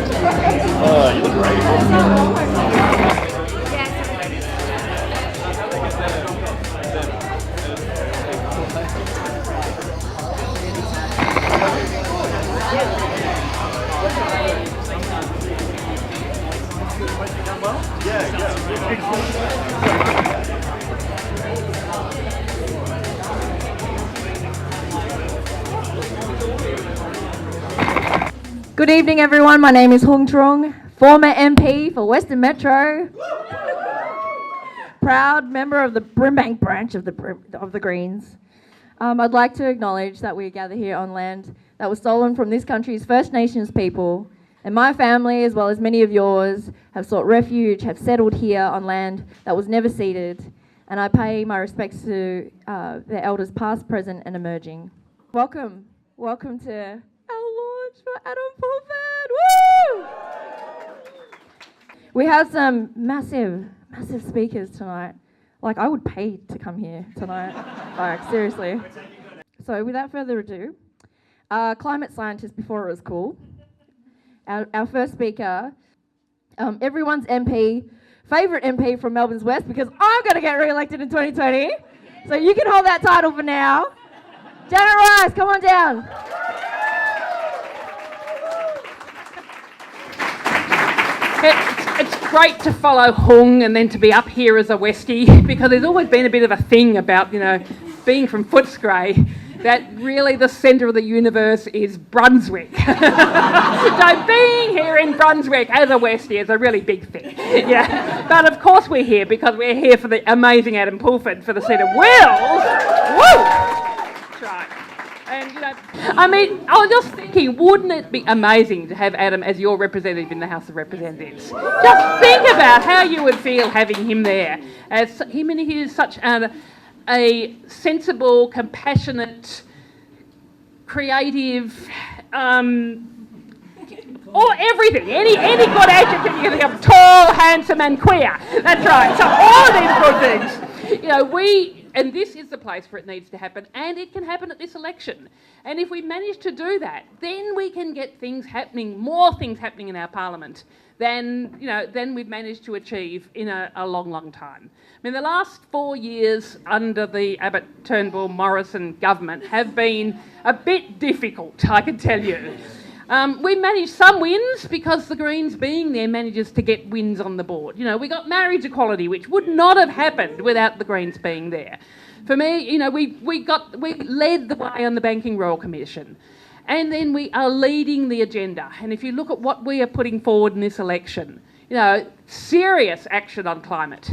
Oh, you look great. Good evening, everyone. My name is Huong Truong, former MP for Western Metro, proud member of the Brimbank branch of the Greens. I'd like to acknowledge that we gather here on land that was stolen from this country's First Nations people, and my family, as well as many of yours, have sought refuge, have settled here on land that was never ceded, and I pay my respects to the elders past, present, and emerging. Welcome to our launch for Adam Pulford. Woo! We have some massive speakers tonight. Like, I would pay to come here tonight. Like, seriously. So without further ado, climate scientist before it was cool. Our first speaker, everyone's MP, favourite MP from Melbourne's West, because I'm going to get re-elected in 2020. So you can hold that title for now. Janet Rice, come on down. It's great to follow Huong and then to be up here as a Westie, because there's always been a bit of a thing about, being from Footscray, that really the centre of the universe is Brunswick. So being here in Brunswick as a Westie is a really big thing. Yeah. But of course we're here because we're here for the amazing Adam Pulford for the seat of Wills. Woo! That's right. And, I was just thinking, wouldn't it be amazing to have Adam as your representative in the House of Representatives? Just think about how you would feel having him there. He is such a sensible, compassionate, creative, or everything. Any good adjective you can think of. Tall, handsome, and queer. That's right. So all these good things. And this is the place where it needs to happen, and it can happen at this election. And if we manage to do that, then we can get things happening, more things happening in our parliament than we've managed to achieve in a long, long time. I mean, the last 4 years under the Abbott, Turnbull, Morrison government have been a bit difficult, I can tell you. We managed some wins because the Greens being there manages to get wins on the board. We got marriage equality, which would not have happened without the Greens being there. For me, we led the way on the Banking Royal Commission. And then we are leading the agenda. And if you look at what we are putting forward in this election, serious action on climate.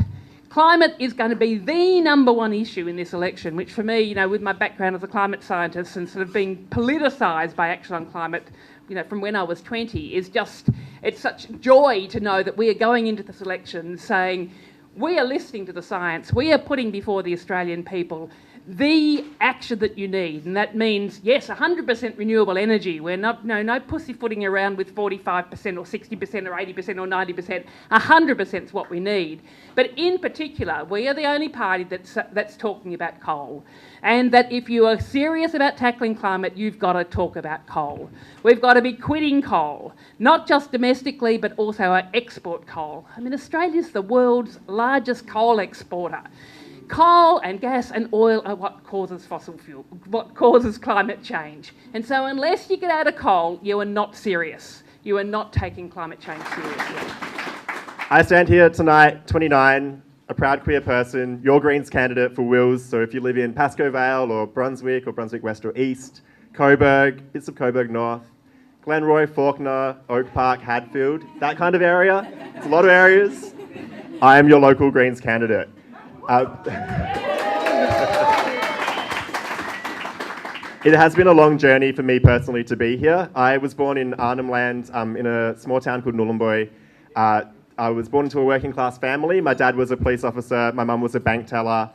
Climate is going to be the number one issue in this election, which for me, with my background as a climate scientist and sort of being politicised by action on climate, from when I was 20, it's such joy to know that we are going into this election saying, we are listening to the science, we are putting before the Australian people the action that you need, and that means, yes, 100% renewable energy. We're not, no pussyfooting around with 45% or 60% or 80% or 90%. 100% is what we need. But in particular, we are the only party that's talking about coal. And that if you are serious about tackling climate, you've got to talk about coal. We've got to be quitting coal, not just domestically, but also our export coal. I mean, Australia's the world's largest coal exporter. Coal and gas and oil are what causes fossil fuel, what causes climate change. And so unless you get out of coal, you are not serious. You are not taking climate change seriously. I stand here tonight, 29, a proud queer person, your Greens candidate for Wills. So if you live in Pascoe Vale or Brunswick West or East, Coburg, bits of Coburg North, Glenroy, Fawkner, Oak Park, Hadfield, that kind of area, it's a lot of areas, I am your local Greens candidate. It has been a long journey for me personally to be here. I was born in Arnhem Land in a small town called Nhulunbuy. I was born into a working class family. My dad was a police officer, my mum was a bank teller.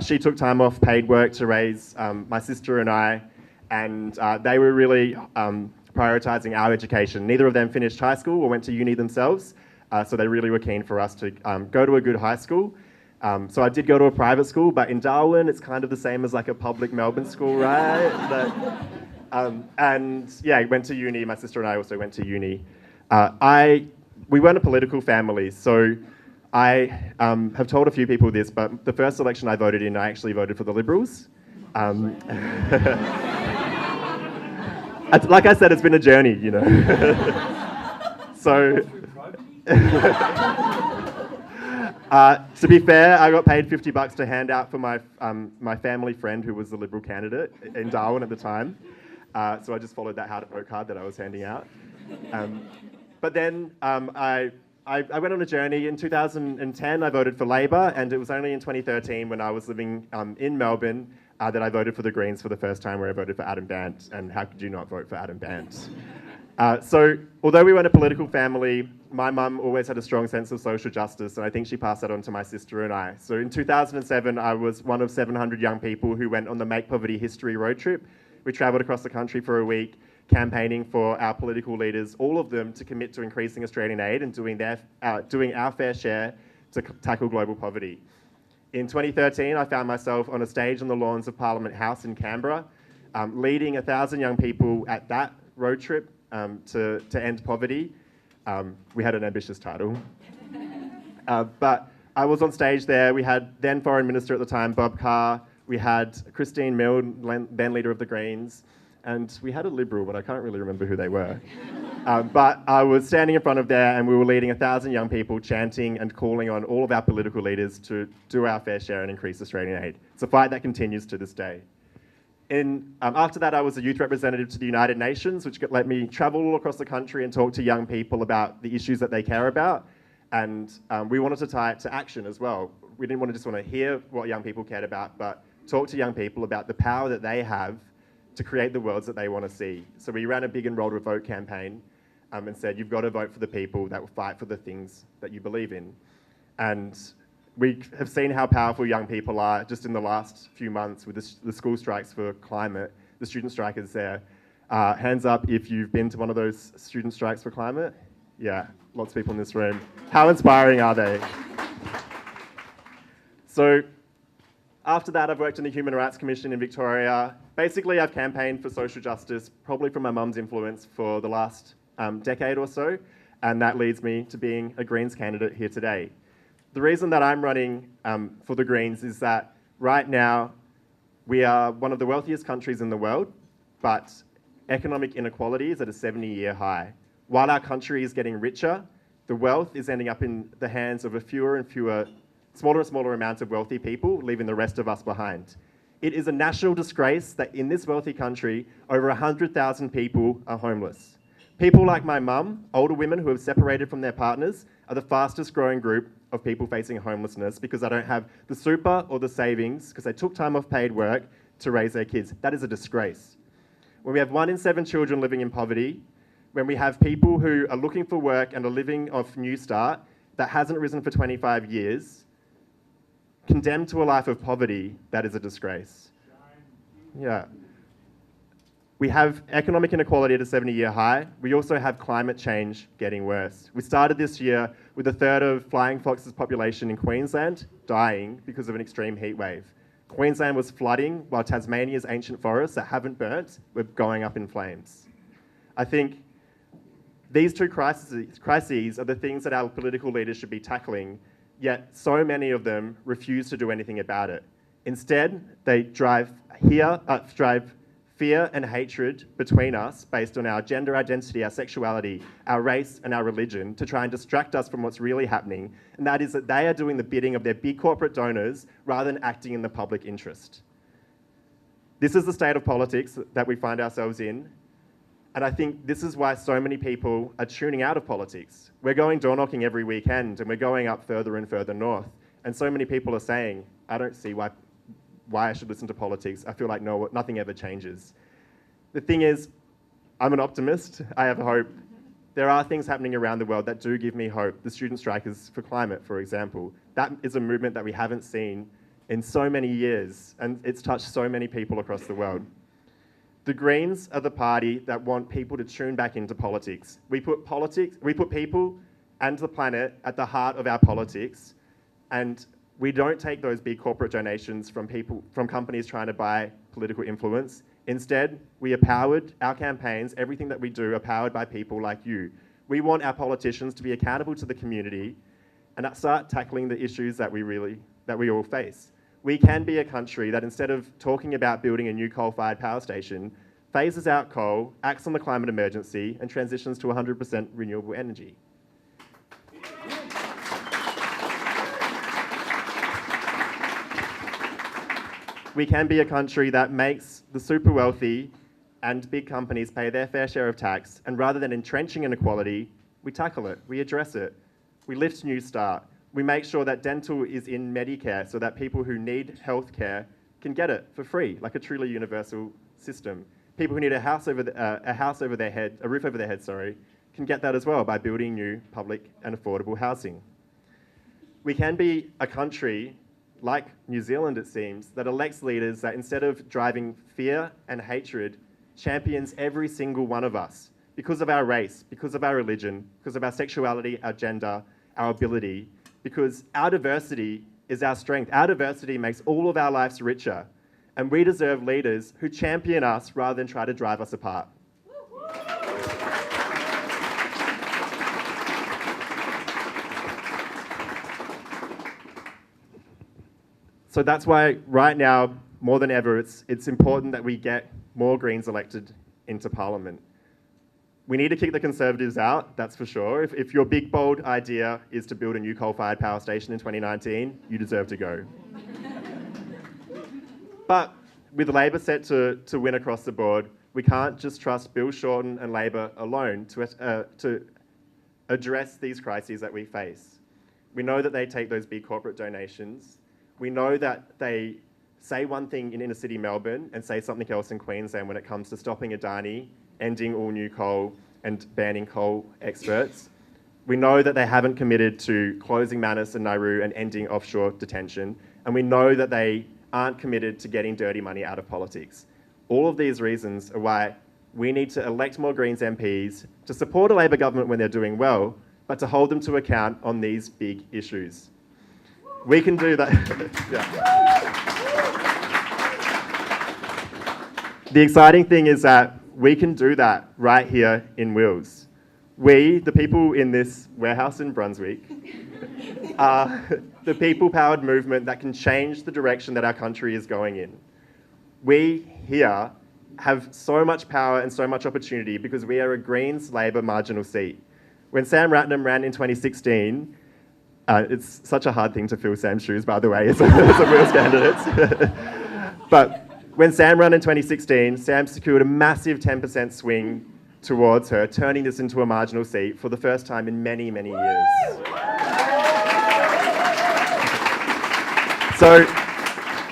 She took time off paid work to raise my sister and I, and they were really prioritising our education. Neither of them finished high school or went to uni themselves, so they really were keen for us to go to a good high school. So I did go to a private school, but in Darwin, it's kind of the same as like a public Melbourne school, right? And yeah, I went to uni. My sister and I also went to uni. We weren't a political family, so I have told a few people this, but the first election I voted in, I actually voted for the Liberals. Like I said, it's been a journey, you know. So, to be fair, I got paid $50 to hand out for my family friend who was the Liberal candidate in Darwin at the time. So I just followed that how to vote card that I was handing out. But then I went on a journey. In 2010, I voted for Labor, and it was only in 2013 when I was living in Melbourne that I voted for the Greens for the first time, where I voted for Adam Bandt. And how could you not vote for Adam Bandt? So although we weren't a political family, my mum always had a strong sense of social justice, and I think she passed that on to my sister and I. So in 2007, I was one of 700 young people who went on the Make Poverty History road trip. We travelled across the country for a week, campaigning for our political leaders, all of them to commit to increasing Australian aid and doing our fair share to tackle global poverty. In 2013, I found myself on a stage on the lawns of Parliament House in Canberra, leading 1,000 young people at that road trip to end poverty. We had an ambitious title. But I was on stage there. We had then Foreign Minister at the time, Bob Carr. We had Christine Milne, then leader of the Greens. And we had a Liberal, but I can't really remember who they were. But I was standing in front of there, and we were leading 1,000 young people, chanting and calling on all of our political leaders to do our fair share and increase Australian aid. It's a fight that continues to this day. After that, I was a youth representative to the United Nations, which let me travel all across the country and talk to young people about the issues that they care about. And we wanted to tie it to action as well. We didn't just want to hear what young people cared about, but talk to young people about the power that they have to create the worlds that they want to see. So we ran a big Enroll to Vote campaign and said, you've got to vote for the people that will fight for the things that you believe in. And we have seen how powerful young people are just in the last few months with the school strikes for climate, the student strikers there. Hands up if you've been to one of those student strikes for climate. Yeah, lots of people in this room. How inspiring are they? So after that, I've worked in the Human Rights Commission in Victoria. Basically, I've campaigned for social justice, probably from my mum's influence, for the last decade or so, and that leads me to being a Greens candidate here today. The reason that I'm running for the Greens is that right now we are one of the wealthiest countries in the world, but economic inequality is at a 70-year high. While our country is getting richer, the wealth is ending up in the hands of smaller and smaller amounts of wealthy people, leaving the rest of us behind. It is a national disgrace that in this wealthy country, over 100,000 people are homeless. People like my mum, older women who have separated from their partners, are the fastest growing group of people facing homelessness because they don't have the super or the savings because they took time off paid work to raise their kids. That is a disgrace. When we have 1 in 7 children living in poverty, when we have people who are looking for work and are living off New Start that hasn't risen for 25 years, condemned to a life of poverty, that is a disgrace. Yeah. We have economic inequality at a 70-year high. We also have climate change getting worse. We started this year with 1/3 of flying foxes' population in Queensland dying because of an extreme heat wave. Queensland was flooding while Tasmania's ancient forests that haven't burnt were going up in flames. I think these two crises are the things that our political leaders should be tackling, yet so many of them refuse to do anything about it. Instead, they drive fear and hatred between us based on our gender identity, our sexuality, our race and our religion to try and distract us from what's really happening, and that is that they are doing the bidding of their big corporate donors rather than acting in the public interest. This is the state of politics that we find ourselves in, and I think this is why so many people are tuning out of politics. We're going door knocking every weekend and we're going up further and further north, and so many people are saying, I don't see why I should listen to politics. I feel like nothing ever changes. The thing is, I'm an optimist. I have hope. There are things happening around the world that do give me hope. The student strikers for climate, for example. That is a movement that we haven't seen in so many years, and it's touched so many people across the world. The Greens are the party that want people to tune back into politics. We put people and the planet at the heart of our politics, and we don't take those big corporate donations from companies trying to buy political influence. Instead, we are powered, our campaigns, everything that we do are powered by people like you. We want our politicians to be accountable to the community and start tackling the issues that we all face. We can be a country that, instead of talking about building a new coal-fired power station, phases out coal, acts on the climate emergency, and transitions to 100% renewable energy. We can be a country that makes the super wealthy and big companies pay their fair share of tax, and rather than entrenching inequality, we tackle it, we address it, we lift New Start, we make sure that dental is in Medicare so that people who need health care can get it for free, like a truly universal system. People who need a roof over their head, can get that as well by building new public and affordable housing. We can be a country, like New Zealand it seems, that elects leaders that, instead of driving fear and hatred, champions every single one of us because of our race, because of our religion, because of our sexuality, our gender, our ability, because our diversity is our strength. Our diversity makes all of our lives richer, and we deserve leaders who champion us rather than try to drive us apart. So that's why right now, more than ever, it's important that we get more Greens elected into Parliament. We need to kick the Conservatives out, that's for sure. If your big, bold idea is to build a new coal-fired power station in 2019, you deserve to go. But with Labor set to win across the board, we can't just trust Bill Shorten and Labor alone to address these crises that we face. We know that they take those big corporate donations. We know that they say one thing in inner city Melbourne and say something else in Queensland when it comes to stopping Adani, ending all new coal and banning coal experts. We know that they haven't committed to closing Manus and Nauru and ending offshore detention. And we know that they aren't committed to getting dirty money out of politics. All of these reasons are why we need to elect more Greens MPs to support a Labor government when they're doing well, but to hold them to account on these big issues. We can do that. Yeah. The exciting thing is that we can do that right here in Wills. We, the people in this warehouse in Brunswick, are the people-powered movement that can change the direction that our country is going in. We here have so much power and so much opportunity because we are a Greens Labor marginal seat. When Sam Ratnam ran in 2016, it's such a hard thing to fill Sam's shoes, by the way, as a Wills candidate. But when Sam ran in 2016, Sam secured a massive 10% swing towards her, turning this into a marginal seat for the first time in many, many years. So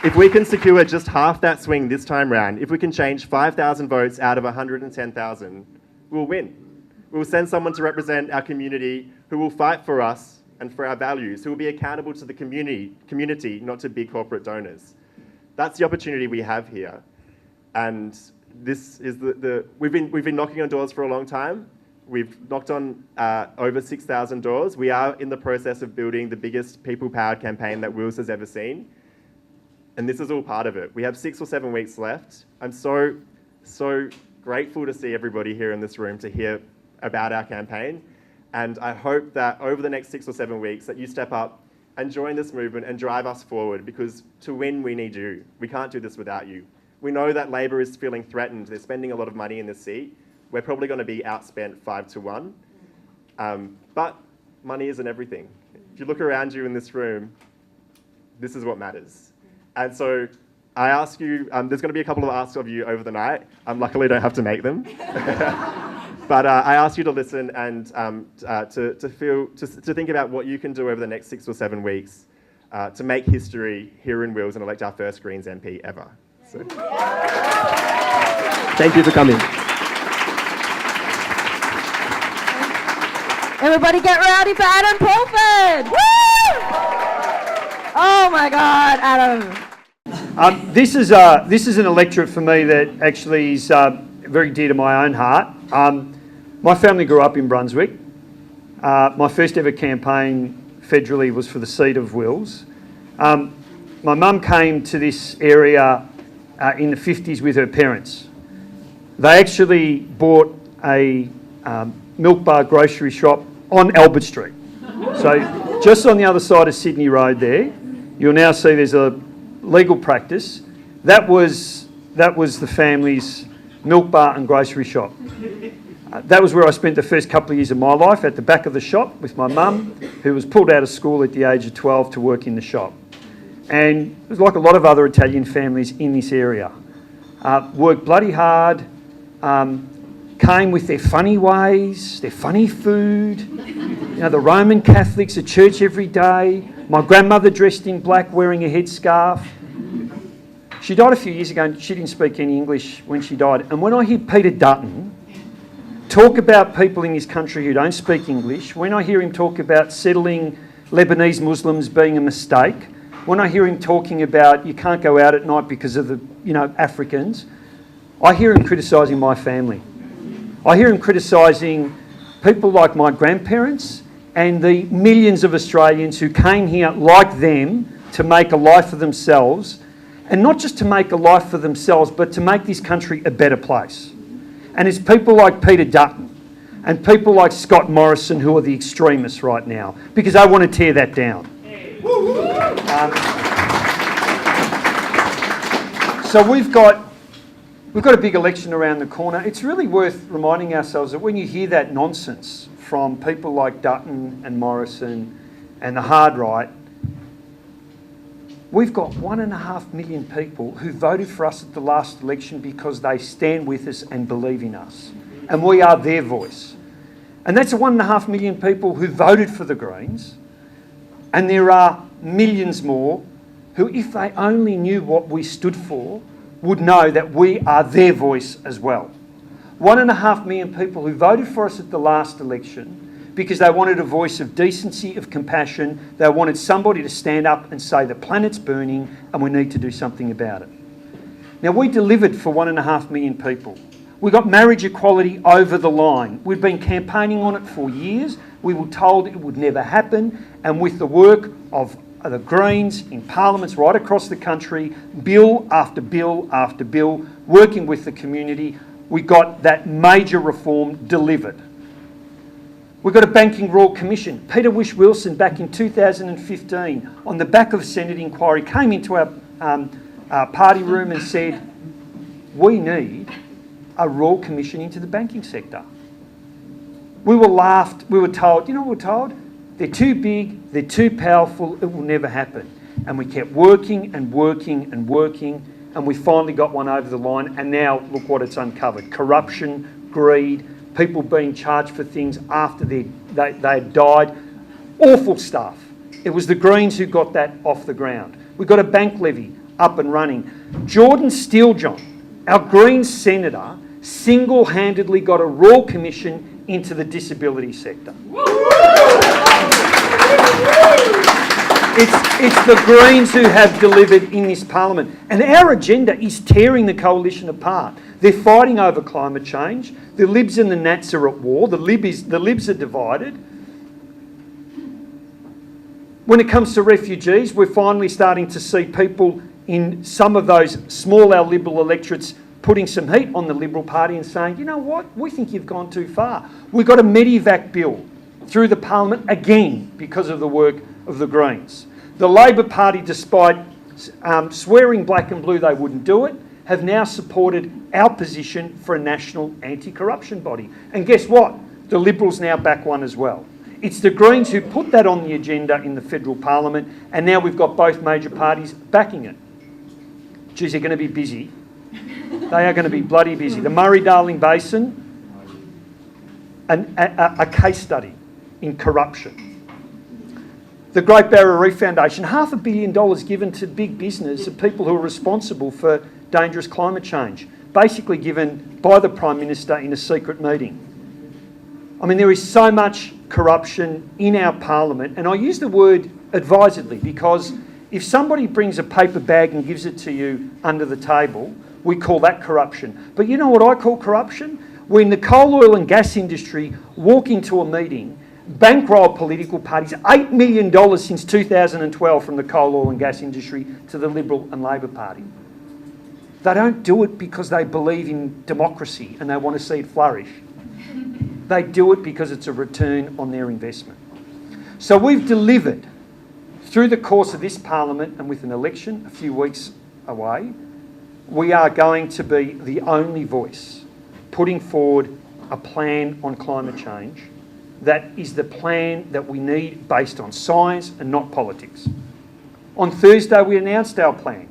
if we can secure just half that swing this time round, if we can change 5,000 votes out of 110,000, we'll win. We'll send someone to represent our community who will fight for us and for our values, who will be accountable to the community, not to big corporate donors. That's the opportunity we have here. And this is we've been knocking on doors for a long time. We've knocked on over 6,000 doors. We are in the process of building the biggest people-powered campaign that Wills has ever seen. And this is all part of it. We have 6 or 7 weeks left. I'm so grateful to see everybody here in this room to hear about our campaign. And I hope that over the next 6 or 7 weeks that you step up and join this movement and drive us forward, because to win, we need you. We can't do this without you. We know that Labor is feeling threatened. They're spending a lot of money in this seat. We're probably going to be outspent 5-1. But money isn't everything. If you look around you in this room, this is what matters. And so I ask you, there's going to be a couple of asks of you over the night. Luckily, I don't have to make them. But I ask you to listen and to think about what you can do over the next 6 or 7 weeks to make history here in Wills and elect our first Greens MP ever. So, thank you for coming. Everybody get rowdy for Adam Pulford! Woo! Oh my God, Adam. This is an electorate for me that actually is very dear to my own heart. My family grew up in Brunswick. My first ever campaign federally was for the seat of Wills. My mum came to this area in the 50s with her parents. They actually bought a milk bar grocery shop on Albert Street. So just on the other side of Sydney Road there, you'll now see there's a legal practice. That was the family's milk bar and grocery shop. That was where I spent the first couple of years of my life, at the back of the shop with my mum, who was pulled out of school at the age of 12 to work in the shop. And it was like a lot of other Italian families in this area. Worked bloody hard, came with their funny ways, their funny food, you know, the Roman Catholics at church every day, my grandmother dressed in black wearing a headscarf. She died a few years ago and she didn't speak any English when she died. And when I hear Peter Dutton talk about people in this country who don't speak English, when I hear him talk about settling Lebanese Muslims being a mistake, when I hear him talking about you can't go out at night because of the, you know, Africans, I hear him criticising my family. I hear him criticising people like my grandparents and the millions of Australians who came here like them to make a life for themselves, and not just to make a life for themselves, but to make this country a better place. And it's people like Peter Dutton and people like Scott Morrison who are the extremists right now, because they want to tear that down. So we've got a big election around the corner. It's really worth reminding ourselves that when you hear that nonsense from people like Dutton and Morrison and the hard right, we've got 1.5 million people who voted for us at the last election because they stand with us and believe in us. And we are their voice. And that's 1.5 million people who voted for the Greens. And there are millions more who, if they only knew what we stood for, would know that we are their voice as well. 1.5 million people who voted for us at the last election because they wanted a voice of decency, of compassion. They wanted somebody to stand up and say the planet's burning and we need to do something about it. Now, we delivered for 1.5 million people. We got marriage equality over the line. We've been campaigning on it for years. We were told it would never happen. And with the work of the Greens in parliaments right across the country, bill after bill after bill, working with the community, we got that major reform delivered. We got a Banking Royal Commission. Peter Whish-Wilson back in 2015, on the back of a Senate inquiry, came into our party room and said, we need a Royal Commission into the banking sector. We were laughed, we were told, you know what we were told? They're too big, they're too powerful, it will never happen. And we kept working and working and working, and we finally got one over the line, and now look what it's uncovered. Corruption, greed, people being charged for things after they had died. Awful stuff. It was the Greens who got that off the ground. We got a bank levy up and running. Jordan Steelejohn, our Greens senator, single-handedly got a Royal Commission into the disability sector. It's the Greens who have delivered in this parliament. And our agenda is tearing the coalition apart. They're fighting over climate change. The Libs and the Nats are at war. The Libs are divided. When it comes to refugees, we're finally starting to see people in some of those small L Liberal electorates putting some heat on the Liberal Party and saying, you know what, we think you've gone too far. We got a Medivac bill through the Parliament again because of the work of the Greens. The Labor Party, despite swearing black and blue they wouldn't do it, have now supported our position for a national anti-corruption body. And guess what? The Liberals now back one as well. It's the Greens who put that on the agenda in the federal parliament, and now we've got both major parties backing it. Geez, they're going to be busy. They are going to be bloody busy. The Murray-Darling Basin, a case study in corruption. The Great Barrier Reef Foundation, $500 million given to big business of people who are responsible for dangerous climate change, basically given by the Prime Minister in a secret meeting. I mean, there is so much corruption in our parliament, and I use the word advisedly because if somebody brings a paper bag and gives it to you under the table, we call that corruption. But you know what I call corruption? When the coal, oil and gas industry walk into a meeting, bankroll political parties, $8 million since 2012 from the coal, oil and gas industry to the Liberal and Labor Party. They don't do it because they believe in democracy and they want to see it flourish. They do it because it's a return on their investment. So we've delivered through the course of this parliament, and with an election a few weeks away, we are going to be the only voice putting forward a plan on climate change that is the plan that we need based on science and not politics. On Thursday, we announced our plan.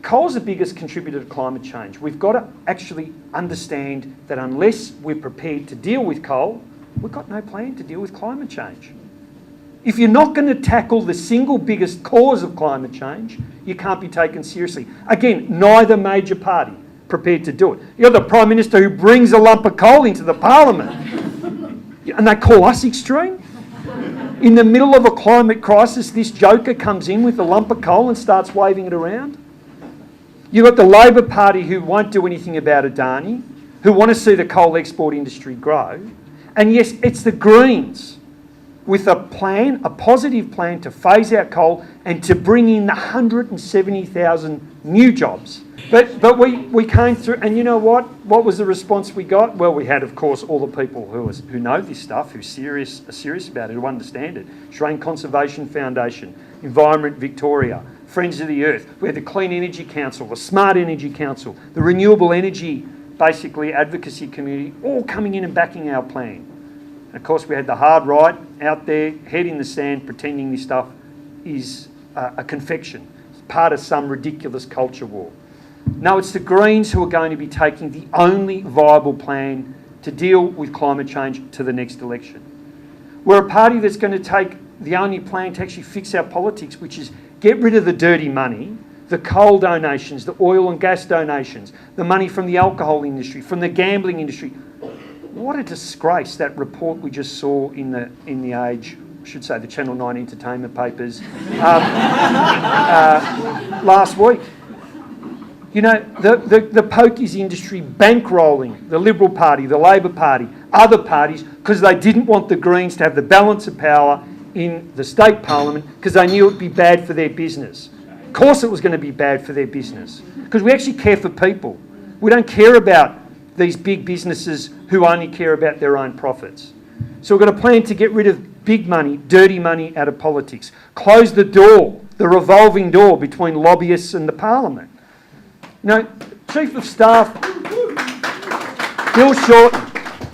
Coal's the biggest contributor to climate change. We've got to actually understand that unless we're prepared to deal with coal, we've got no plan to deal with climate change. If you're not going to tackle the single biggest cause of climate change, you can't be taken seriously. Again, neither major party prepared to do it. You're the Prime Minister who brings a lump of coal into the Parliament. And they call us extreme? In the middle of a climate crisis, this joker comes in with a lump of coal and starts waving it around? You've got the Labor Party who won't do anything about Adani, who want to see the coal export industry grow. And yes, it's the Greens with a plan, a positive plan to phase out coal and to bring in 170,000 new jobs. But we came through, and you know what? What was the response we got? Well, we had, of course, all the people who know this stuff, who are serious about it, who understand it. Australian Conservation Foundation, Environment Victoria, Friends of the Earth. We had the Clean Energy Council, the Smart Energy Council, the Renewable Energy, basically, advocacy community, all coming in and backing our plan. And of course, we had the hard right out there, head in the sand, pretending this stuff is a confection. It's part of some ridiculous culture war. No, it's the Greens who are going to be taking the only viable plan to deal with climate change to the next election. We're a party that's going to take the only plan to actually fix our politics, which is get rid of the dirty money, the coal donations, the oil and gas donations, the money from the alcohol industry, from the gambling industry. What a disgrace, that report we just saw in the Age, I should say the Channel 9 entertainment papers, last week. You know, the pokies industry bankrolling the Liberal Party, the Labor Party, other parties, because they didn't want the Greens to have the balance of power in the state parliament because they knew it would be bad for their business. Of course it was going to be bad for their business because we actually care for people. We don't care about these big businesses who only care about their own profits. So we've got a plan to get rid of big money, dirty money out of politics. Close the door, the revolving door between lobbyists and the parliament. You know, Chief of Staff Bill Shorten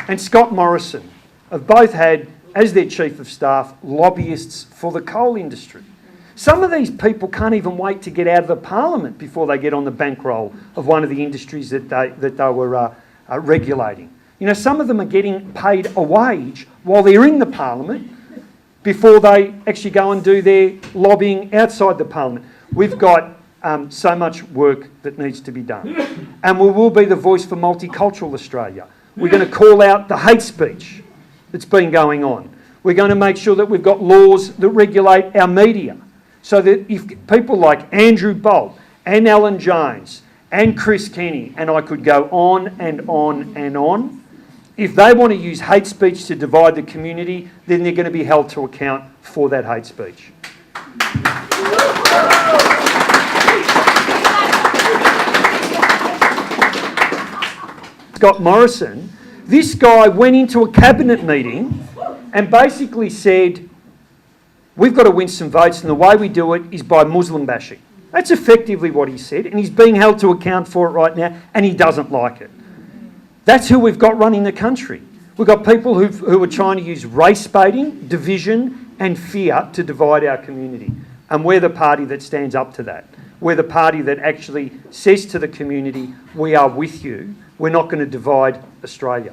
and Scott Morrison have both had, as their Chief of Staff, lobbyists for the coal industry. Some of these people can't even wait to get out of the parliament before they get on the bankroll of one of the industries that they were regulating. You know, some of them are getting paid a wage while they're in the parliament before they actually go and do their lobbying outside the parliament. We've got so much work that needs to be done. And we will be the voice for multicultural Australia. We're going to call out the hate speech that's been going on. We're going to make sure that we've got laws that regulate our media so that if people like Andrew Bolt and Alan Jones and Chris Kenny, and I could go on and on and on, if they want to use hate speech to divide the community, then they're going to be held to account for that hate speech. Scott Morrison, this guy went into a cabinet meeting and basically said, we've got to win some votes and the way we do it is by Muslim bashing. That's effectively what he said, and he's being held to account for it right now, and he doesn't like it. That's who we've got running the country. We've got people who are trying to use race baiting, division and fear to divide our community. And we're the party that stands up to that. We're the party that actually says to the community, we are with you. We're not going to divide Australia.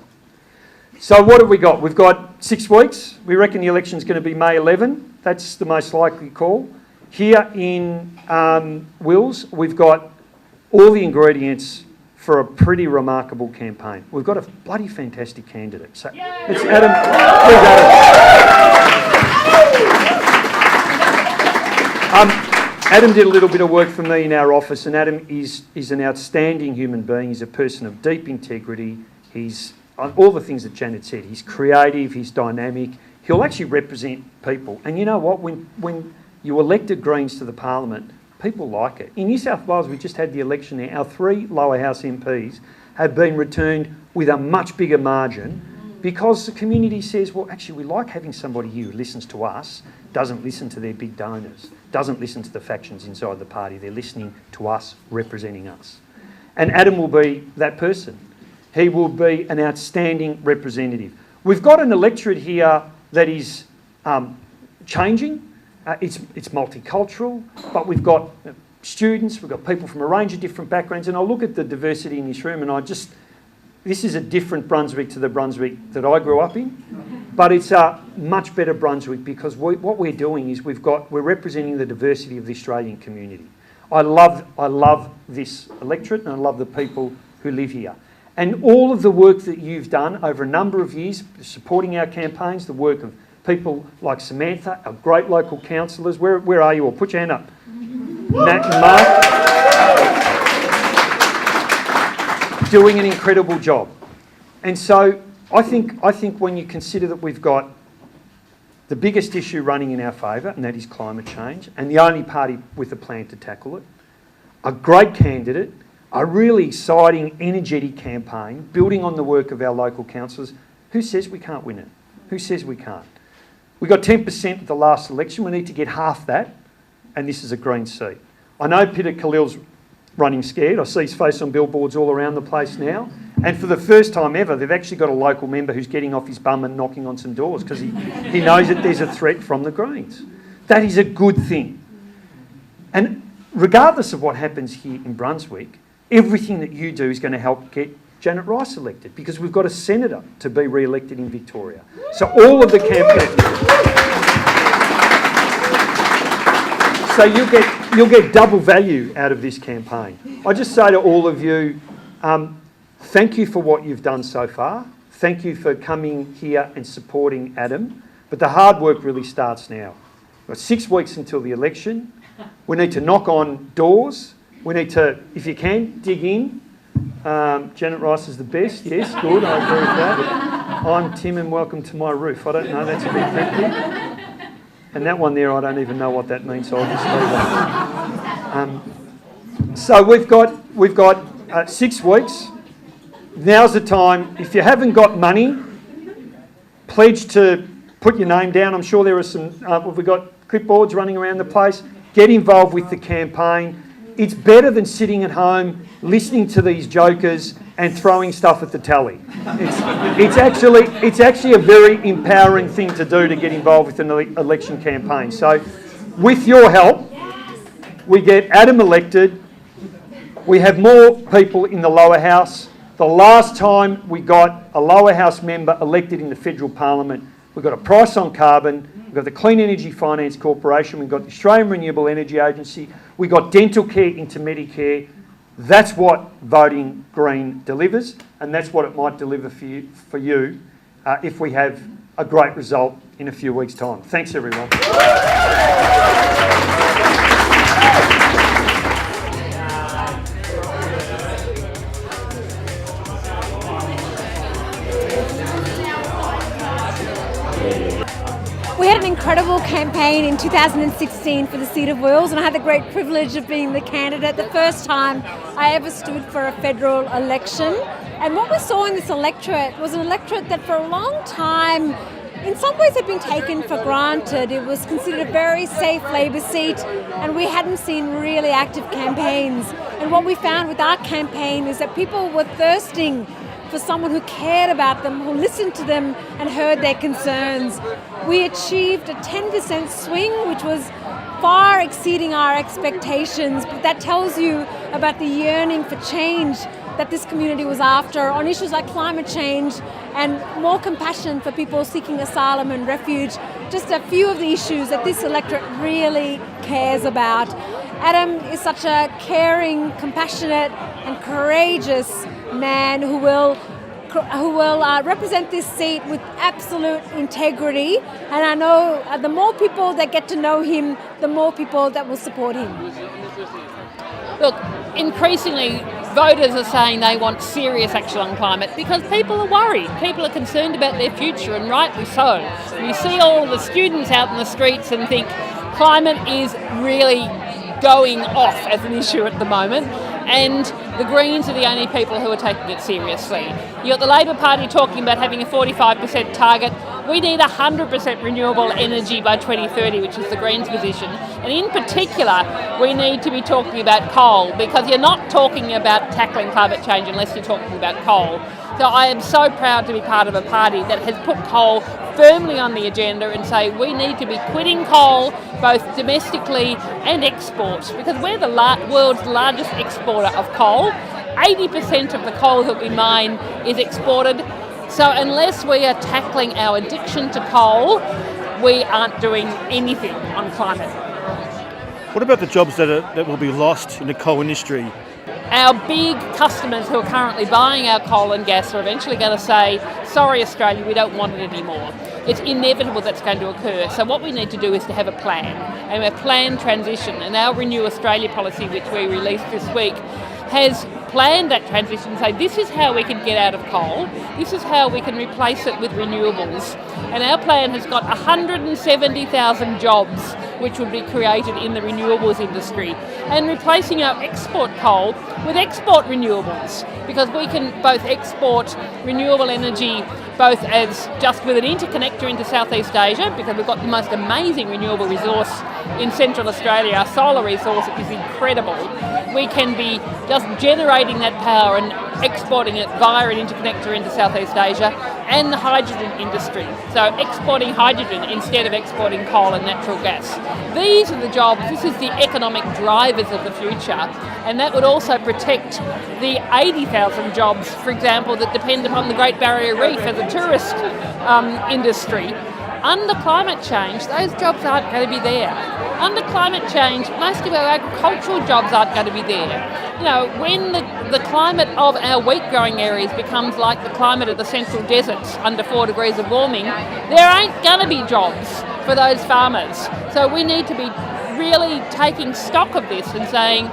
So what have we got? We've got 6 weeks. We reckon the election's going to be May 11. That's the most likely call. Here in Wills, we've got all the ingredients for a pretty remarkable campaign. We've got a bloody fantastic candidate. So it's Adam. Adam did a little bit of work for me in our office, and Adam is an outstanding human being. He's a person of deep integrity. He's all the things that Janet said. He's creative, he's dynamic. He'll actually represent people. And you know what? When you elected Greens to the Parliament, people like it. In New South Wales, we just had the election there. Our 3 lower house MPs have been returned with a much bigger margin because the community says, well, actually, we like having somebody here who listens to us, doesn't listen to their big donors, doesn't listen to the factions inside the party. They're listening to us, representing us. And Adam will be that person. He will be an outstanding representative. We've got an electorate here that is changing. It's multicultural, but we've got students, we've got people from a range of different backgrounds, and I look at the diversity in this room and this is a different Brunswick to the Brunswick that I grew up in, but it's a much better Brunswick because what we're doing is we're representing the diversity of the Australian community. I love this electorate and I love the people who live here. And all of the work that you've done over a number of years, supporting our campaigns, the work of people like Samantha, our great local councillors, where are you all? Put your hand up. Nat and Mark, doing an incredible job. And so I think when you consider that we've got the biggest issue running in our favour, and that is climate change, and the only party with a plan to tackle it, a great candidate, a really exciting, energetic campaign, building on the work of our local councillors, who says we can't win it? Who says we can't? We got 10% at the last election. We need to get half that, and this is a Green seat. I know Peter Khalil's running scared. I see his face on billboards all around the place now. And for the first time ever, they've actually got a local member who's getting off his bum and knocking on some doors because he knows that there's a threat from the Greens. That is a good thing. And regardless of what happens here in Brunswick, everything that you do is going to help get Janet Rice elected because we've got a senator to be re-elected in Victoria. So all of the campaign... So you'll get double value out of this campaign. I just say to all of you, thank you for what you've done so far. Thank you for coming here and supporting Adam. But the hard work really starts now. We've got 6 weeks until the election. We need to knock on doors. We need to, if you can, dig in. Janet Rice is the best. Yes, good. I agree with that. I'm Tim and welcome to my roof. I don't know. That's a bit cryptic. And that one there, I don't even know what that means, so I'll just leave that. So we've got 6 weeks. Now's the time. If you haven't got money, pledge to put your name down. I'm sure there are some, we've got clipboards running around the place. Get involved with the campaign. It's better than sitting at home, listening to these jokers and throwing stuff at the tally. It's actually a very empowering thing to do to get involved with an election campaign. So with your help, we get Adam elected. We have more people in the lower house. The last time we got a lower house member elected in the federal parliament, we got a price on carbon, we've got the Clean Energy Finance Corporation, we've got the Australian Renewable Energy Agency, we got dental care into Medicare. That's what voting Green delivers, and that's what it might deliver for you if we have a great result in a few weeks' time. Thanks, everyone. We had an incredible campaign in 2016 for the seat of Wales, and I had the great privilege of being the candidate the first time I ever stood for a federal election. And what we saw in this electorate was an electorate that for a long time in some ways had been taken for granted. It was considered a very safe Labor seat, and we hadn't seen really active campaigns. And what we found with our campaign is that people were thirsting for someone who cared about them, who listened to them and heard their concerns. We achieved a 10% swing, which was far exceeding our expectations, but that tells you about the yearning for change that this community was after on issues like climate change and more compassion for people seeking asylum and refuge. Just a few of the issues that this electorate really cares about. Adam is such a caring, compassionate and courageous man who will represent this seat with absolute integrity, and I know the more people that get to know him, the more people that will support him. Look, increasingly voters are saying they want serious action on climate because people are worried. People are concerned about their future, and rightly so. You see all the students out in the streets and think climate is really going off as an issue at the moment. and the Greens are the only people who are taking it seriously. You've got the Labor Party talking about having a 45% target. We need 100% renewable energy by 2030, which is the Greens' position. And in particular, we need to be talking about coal, because you're not talking about tackling climate change unless you're talking about coal. So I am so proud to be part of a party that has put coal firmly on the agenda and say we need to be quitting coal both domestically and export, because we're the world's largest exporter of coal. 80% of the coal that we mine is exported. So unless we are tackling our addiction to coal, we aren't doing anything on climate. What about the jobs that will be lost in the coal industry? Our big customers who are currently buying our coal and gas are eventually going to say, sorry Australia, we don't want it anymore. It's inevitable that's going to occur. So what we need to do is to have a plan, and a planned transition. And our Renew Australia policy, which we released this week, has planned that transition and say this is how we can get out of coal, this is how we can replace it with renewables. And our plan has got 170,000 jobs which would be created in the renewables industry, and replacing our export coal with export renewables, because we can both export renewable energy both as just with an interconnector into Southeast Asia, because we've got the most amazing renewable resource in Central Australia. Our solar resource is incredible. We can be just generating that power and exporting it via an interconnector into Southeast Asia, and the hydrogen industry. So exporting hydrogen instead of exporting coal and natural gas. These are the jobs, this is the economic drivers of the future, and that would also protect the 80,000 jobs, for example, that depend upon the Great Barrier Reef as a tourist industry. Under climate change, those jobs aren't going to be there. Under climate change, most of our agricultural jobs aren't going to be there. You know, when the climate of our wheat growing areas becomes like the climate of the central deserts under 4 degrees of warming, there ain't going to be jobs for those farmers. So we need to be really taking stock of this and saying,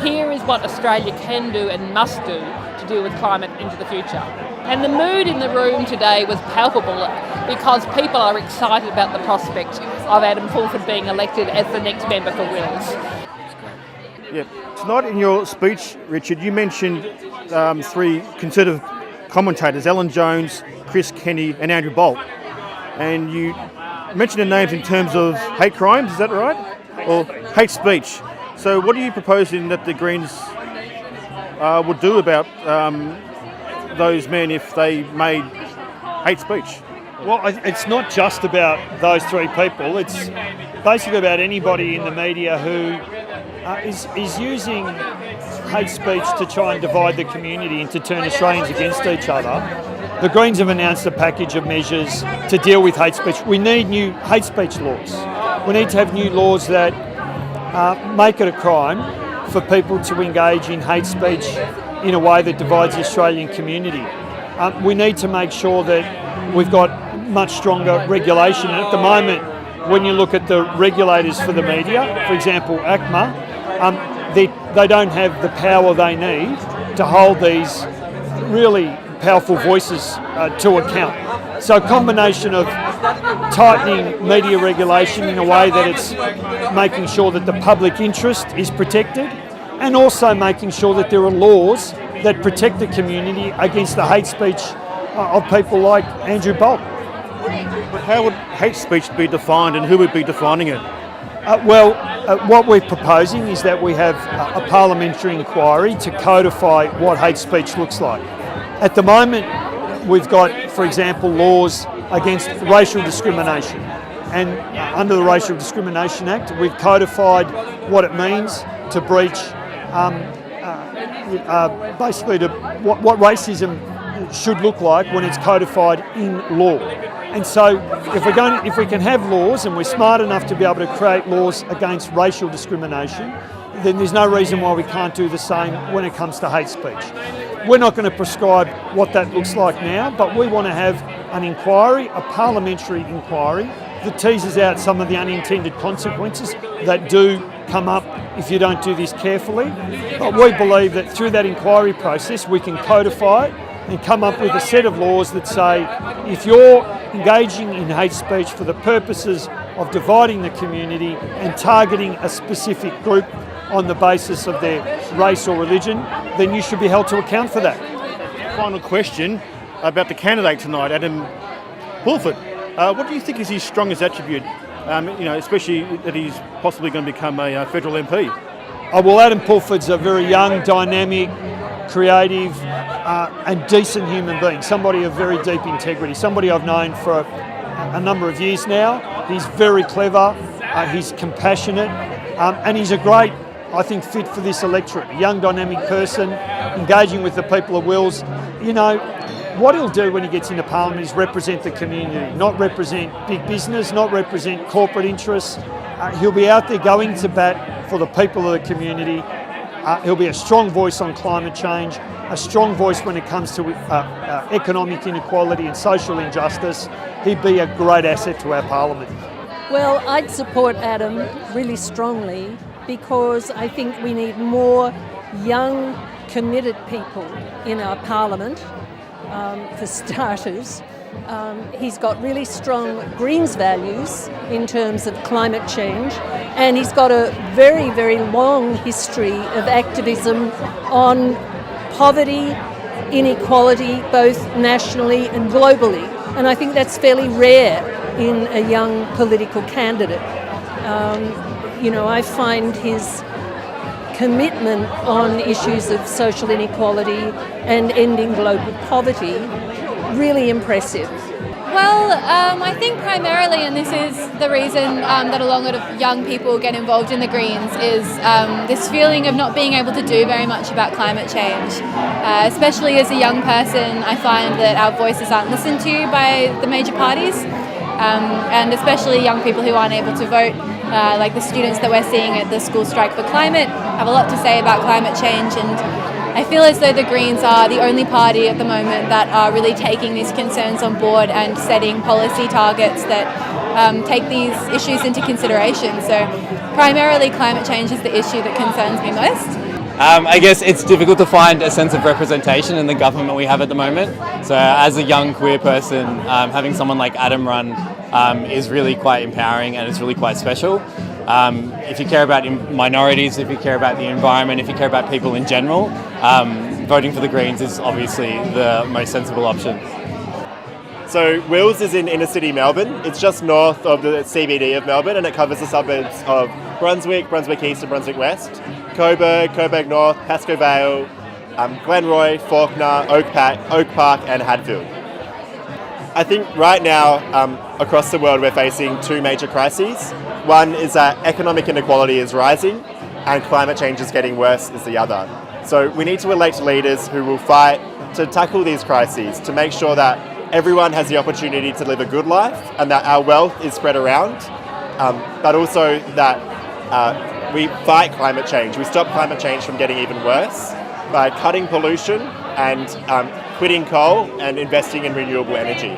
here is what Australia can do and must do to deal with climate into the future. And the mood in the room today was palpable, because people are excited about the prospect of Adam Pulford being elected as the next member for Wills. Yeah. Tonight in your speech, Richard, you mentioned 3 Conservative commentators, Alan Jones, Chris Kenny and Andrew Bolt. And you mentioned the names in terms of hate crimes, is that right? Or hate speech. So what are you proposing that the Greens would do about those men if they made hate speech? Well, it's not just about those 3 people. It's basically about anybody in the media who is using hate speech to try and divide the community and to turn Australians against each other. The Greens have announced a package of measures to deal with hate speech. We need new hate speech laws. We need to have new laws that make it a crime for people to engage in hate speech in a way that divides the Australian community. We need to make sure that we've got much stronger regulation. And at the moment, when you look at the regulators for the media, for example, ACMA, they don't have the power they need to hold these really powerful voices to account. So a combination of tightening media regulation in a way that it's making sure that the public interest is protected, and also making sure that there are laws that protect the community against the hate speech of people like Andrew Bolt. But how would hate speech be defined, and who would be defining it? What we're proposing is that we have a parliamentary inquiry to codify what hate speech looks like. At the moment, we've got, for example, laws against racial discrimination. And under the Racial Discrimination Act, we've codified what it means to breach, basically what racism should look like when it's codified in law. And so if we can have laws, and we're smart enough to be able to create laws against racial discrimination, then there's no reason why we can't do the same when it comes to hate speech. We're not going to prescribe what that looks like now, but we want to have an inquiry, a parliamentary inquiry, that teases out some of the unintended consequences that do come up if you don't do this carefully. But we believe that through that inquiry process, we can codify it and come up with a set of laws that say, if you're engaging in hate speech for the purposes of dividing the community and targeting a specific group on the basis of their race or religion, then you should be held to account for that. Final question about the candidate tonight, Adam Pulford. What do you think is his strongest attribute, especially that he's possibly going to become a federal MP? Well, Adam Pulford's a very young, dynamic, creative and decent human being, somebody of very deep integrity, somebody I've known for a number of years now. He's very clever, he's compassionate, and he's a great, I think, fit for this electorate. A young, dynamic person, engaging with the people of Wills. What he'll do when he gets into Parliament is represent the community, not represent big business, not represent corporate interests. He'll be out there going to bat for the people of the community. He'll be a strong voice on climate change, a strong voice when it comes to economic inequality and social injustice. He'd be a great asset to our Parliament. Well, I'd support Adam really strongly because I think we need more young, committed people in our Parliament. For starters, he's got really strong Greens values in terms of climate change, and he's got a very, very long history of activism on poverty, inequality, both nationally and globally. And I think that's fairly rare in a young political candidate. I find his commitment on issues of social inequality and ending global poverty really impressive. Well, I think primarily, and this is the reason that a lot of young people get involved in the Greens, is this feeling of not being able to do very much about climate change. Especially as a young person, I find that our voices aren't listened to by the major parties, and especially young people who aren't able to vote. Like the students that we're seeing at the School Strike for Climate have a lot to say about climate change, and I feel as though the Greens are the only party at the moment that are really taking these concerns on board and setting policy targets that take these issues into consideration. So primarily climate change is the issue that concerns me most. I guess it's difficult to find a sense of representation in the government we have at the moment. So as a young queer person, having someone like Adam run is really quite empowering, and it's really quite special. If you care about minorities, if you care about the environment, if you care about people in general, voting for the Greens is obviously the most sensible option. So Wills is in inner city Melbourne. It's just north of the CBD of Melbourne, and it covers the suburbs of Brunswick, Brunswick East and Brunswick West, Coburg, Coburg North, Pascoe Vale, Glenroy, Fawkner, Oak Park and Hadfield. I think right now across the world we're facing two major crises. One is that economic inequality is rising and climate change is getting worse is the other. So we need to elect leaders who will fight to tackle these crises, to make sure that everyone has the opportunity to live a good life and that our wealth is spread around, but also that we fight climate change. We stop climate change from getting even worse by cutting pollution and quitting coal and investing in renewable energy.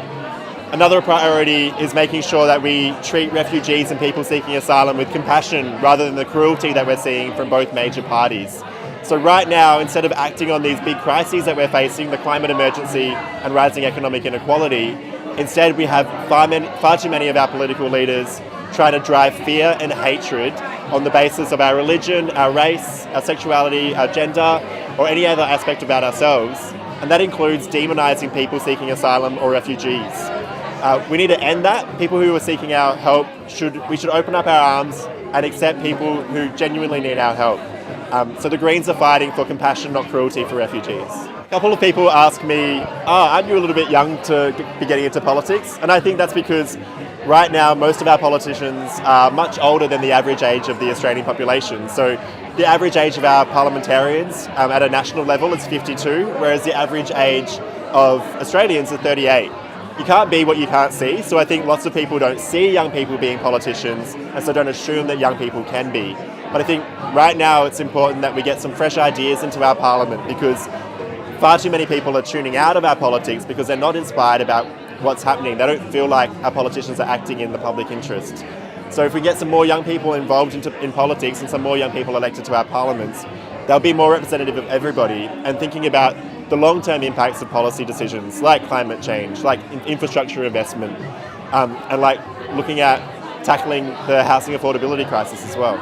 Another priority is making sure that we treat refugees and people seeking asylum with compassion rather than the cruelty that we're seeing from both major parties. So right now, instead of acting on these big crises that we're facing, the climate emergency and rising economic inequality, instead we have far too many of our political leaders trying to drive fear and hatred on the basis of our religion, our race, our sexuality, our gender, or any other aspect about ourselves. And that includes demonising people seeking asylum or refugees. We need to end that. People who are seeking our help, we should open up our arms and accept people who genuinely need our help. So the Greens are fighting for compassion, not cruelty for refugees. A couple of people ask me, aren't you a little bit young to be getting into politics? And I think that's because right now most of our politicians are much older than the average age of the Australian population. So the average age of our parliamentarians at a national level is 52, whereas the average age of Australians is 38. You can't be what you can't see, so I think lots of people don't see young people being politicians and so don't assume that young people can be. But I think right now it's important that we get some fresh ideas into our parliament, because far too many people are tuning out of our politics because they're not inspired about what's happening. They don't feel like our politicians are acting in the public interest. So if we get some more young people involved in politics and some more young people elected to our parliaments, they'll be more representative of everybody and thinking about the long-term impacts of policy decisions like climate change, like infrastructure investment, and like looking at tackling the housing affordability crisis as well.